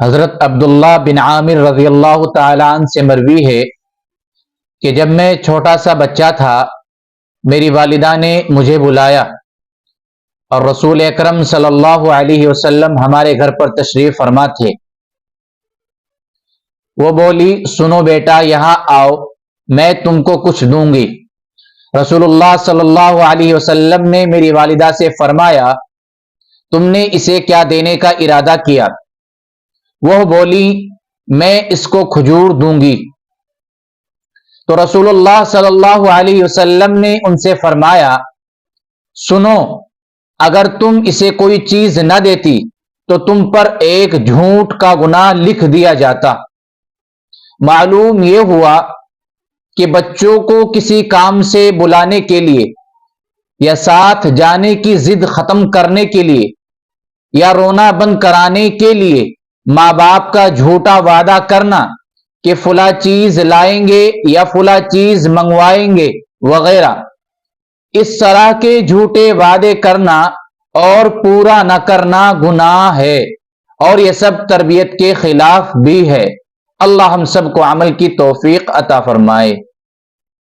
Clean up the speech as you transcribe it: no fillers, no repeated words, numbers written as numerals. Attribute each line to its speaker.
Speaker 1: حضرت عبداللہ بن عامر رضی اللہ تعالیٰ عنہ سے مروی ہے کہ جب میں چھوٹا سا بچہ تھا میری والدہ نے مجھے بلایا اور رسول اکرم صلی اللہ علیہ وسلم ہمارے گھر پر تشریف فرما تھے۔ وہ بولی، سنو بیٹا یہاں آؤ، میں تم کو کچھ دوں گی۔ رسول اللہ صلی اللہ علیہ وسلم نے میری والدہ سے فرمایا، تم نے اسے کیا دینے کا ارادہ کیا؟ وہ بولی، میں اس کو کھجور دوں گی۔ تو رسول اللہ صلی اللہ علیہ وسلم نے ان سے فرمایا، سنو، اگر تم اسے کوئی چیز نہ دیتی تو تم پر ایک جھوٹ کا گناہ لکھ دیا جاتا۔ معلوم یہ ہوا کہ بچوں کو کسی کام سے بلانے کے لیے یا ساتھ جانے کی ضد ختم کرنے کے لیے یا رونا بند کرانے کے لیے ماں باپ کا جھوٹا وعدہ کرنا کہ فلاں چیز لائیں گے یا فلاں چیز منگوائیں گے وغیرہ، اس طرح کے جھوٹے وعدے کرنا اور پورا نہ کرنا گناہ ہے، اور یہ سب تربیت کے خلاف بھی ہے۔ اللہ ہم سب کو عمل کی توفیق عطا فرمائے۔